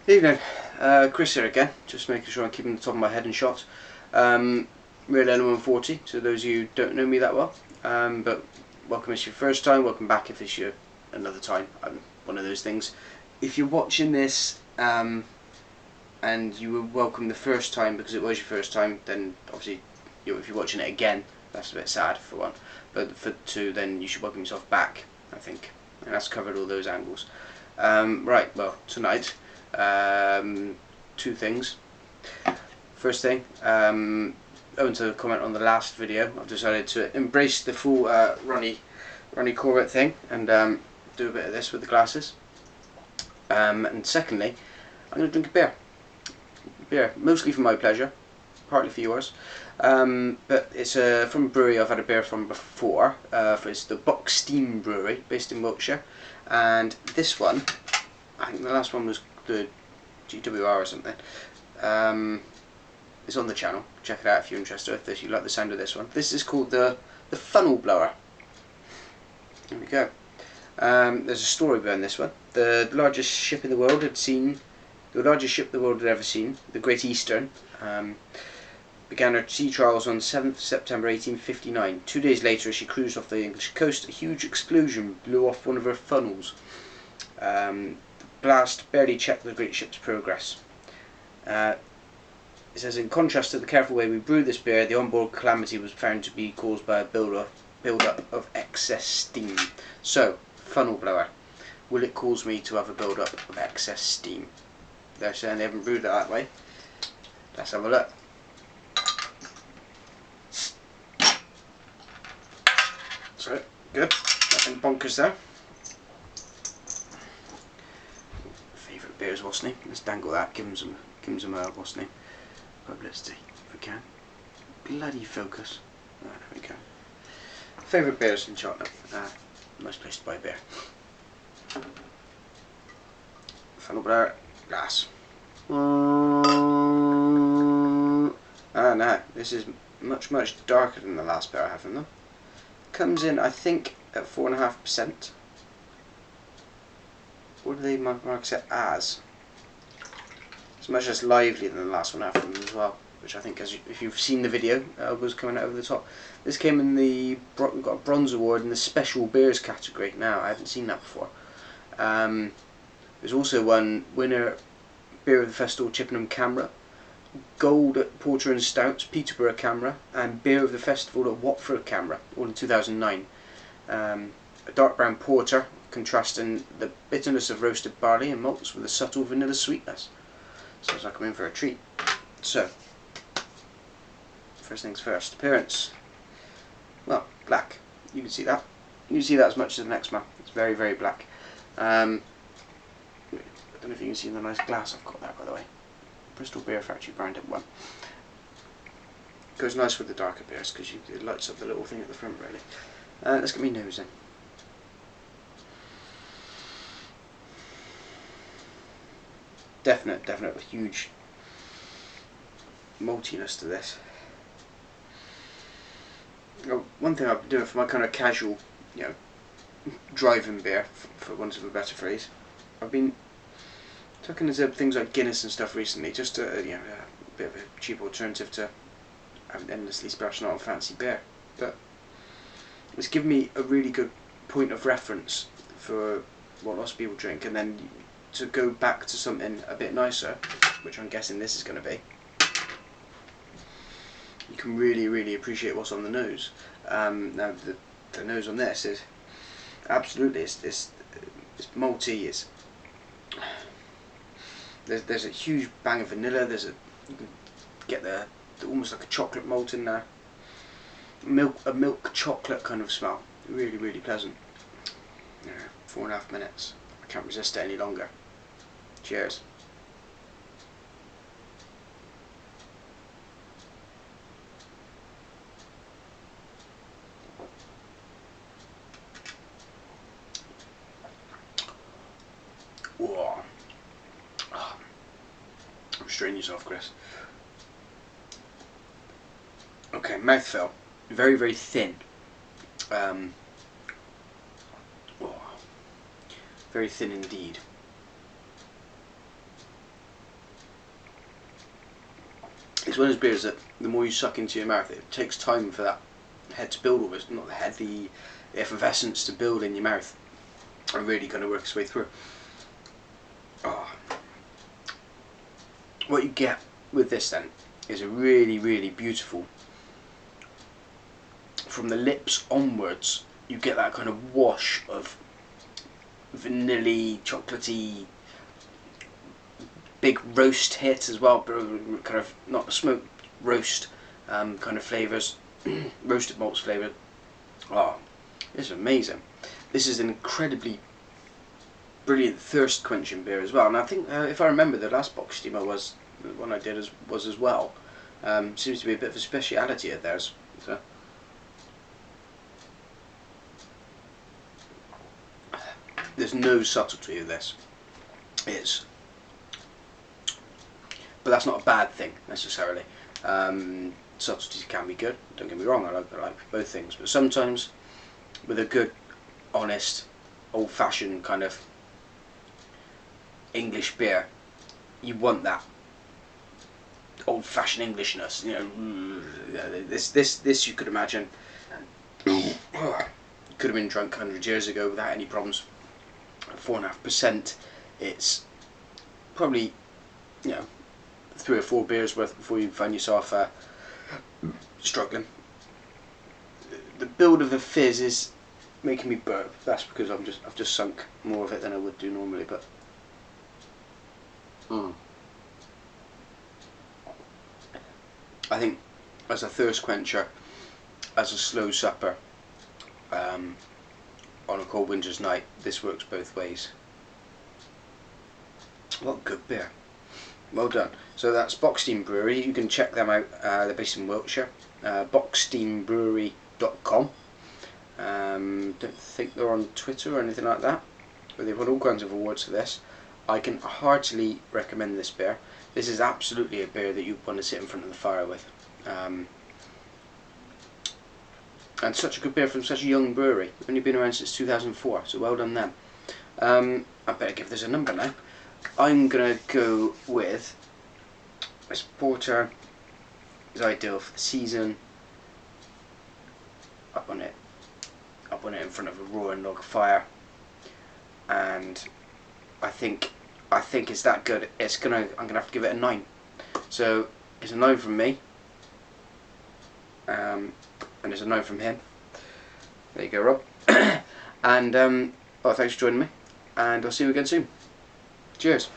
Evening, Chris here again, just making sure I'm keeping the top of my head in shot. Real N140, so those of you who don't know me that well, but welcome if it's your first time, welcome back if it's your another time. I'm one of those things. If you're watching this and you were welcome the first time because it was your first time, then obviously if you're watching it again, that's a bit sad for one, but for two, then you should welcome yourself back, I think, and that's covered all those angles. Right, well, tonight, two things. First thing, owing to the comment on the last video, I've decided to embrace the full Ronnie Corbett thing and do a bit of this with the glasses. And secondly, I'm going to drink a beer, mostly for my pleasure, partly for yours. But it's from a brewery I've had a beer from before. It's the Boxsteam Brewery, based in Wiltshire, and this one, I think the last one was the GWR or something. It's on the channel. Check it out if you're interested. If you like the sound of this one. This is called the Funnel Blower. There we go. There's a story behind this one. The largest ship in the world had seen, the largest ship the world had ever seen, the Great Eastern, began her sea trials on 7th September 1859. 2 days later, as she cruised off the English coast, a huge explosion blew off one of her funnels. The blast barely checked the great ship's progress. It says, in contrast to the careful way we brewed this beer, the onboard calamity was found to be caused by a build-up of excess steam. So, funnel blower. Will it cause me to have a build-up of excess steam? They're saying they haven't brewed it that way. Let's have a look. So, good. Nothing bonkers there. Favourite beers, what's name? Let's dangle that. Give them some what's name? Publicity, if we can. Bloody focus. Oh, there we go. Favourite beers in Cheltenham. Nice place to buy beer. Funnel blower, glass. No, this is much darker than the last beer I have from them. Comes in, I think, at 4.5%. What do they mark it as? It's much less lively than the last one I have from them as well, which I think, if you've seen the video, was coming out over the top. This came in the, got a bronze award in the special beers category. Now, I haven't seen that before. There's also one winner, Beer of the Festival Chippenham Camera, Gold at Porter and Stouts Peterborough Camera, and Beer of the Festival at Watford Camera, all in 2009. A dark brown porter, contrasting the bitterness of roasted barley and malts with a subtle vanilla sweetness. Sounds like I'm in for a treat. So, first things first, appearance. Well, black. You can see that. You can see that as much as the next one. It's very black. I don't know if you can see the nice glass I've got there, by the way. Bristol Beer Factory branded one. Goes nice with the darker beers because it lights up the little thing at the front, really. Let's get my nose in. Definite huge maltiness to this. One thing I've been doing for my kind of casual, driving beer, for want of a better phrase, I've been tucking into things like Guinness and stuff recently, just to, a bit of a cheap alternative to having endlessly splashing on fancy beer. But it's given me a really good point of reference for what lots of people drink, and then to go back to something a bit nicer, which I'm guessing this is going to be, you can really appreciate what's on the nose. Now the nose on this is absolutely it's malty. There's a huge bang of vanilla. You can get the almost like a chocolate malt in there. A milk chocolate kind of smell. Really pleasant. 4.5 minutes. I can't resist it any longer. Cheers. Whoa. Oh. Restrain yourself, Chris. Okay, mouthfeel. Very thin. Very thin indeed. It's one of those beers that the more you suck into your mouth, it takes time for that head to build almost, not the head, the effervescence to build in your mouth and really kind of work its way through. Oh. What you get with this then is a really, really beautiful, from the lips onwards, you get that kind of wash of vanilla-y, chocolatey, big roast hit as well, kind of not smoked roast kind of flavours, roasted malts flavour. Oh, it's amazing. This is an incredibly brilliant thirst quenching beer as well, and I think if I remember, the last box steamer was the one I did was as well. Seems to be a bit of a speciality of theirs. So. There's no subtlety of this. But that's not a bad thing necessarily. Subtleties can be good, don't get me wrong, I like both things, but sometimes with a good, honest, old-fashioned kind of English beer, you want that old-fashioned Englishness. You know, this you could imagine could have been drunk 100 years ago without any problems. 4.5%. It's probably, you know, 3 or 4 beers worth before you find yourself struggling. The build of the fizz is making me burp. That's because I've just sunk more of it than I would do normally. But I think as a thirst quencher, as a slow supper, on a cold winter's night, this works both ways. What good beer. Well done. So that's Boxsteam Brewery. You can check them out. They're based in Wiltshire. Boxsteambrewery.com. Don't think they're on Twitter or anything like that, but they've won all kinds of awards for this. I can heartily recommend this beer. This is absolutely a beer that you want to sit in front of the fire with. And such a good beer from such a young brewery. They've only been around since 2004, so well done them. I better give this a number now. I'm going to go with this porter. Is ideal for the season. Up on it in front of a roaring log fire, and I think it's that good. I'm gonna have to give it a 9. So it's a 9 from me, and it's a 9 from him. There you go, Rob. And well, thanks for joining me, and I'll see you again soon. Cheers.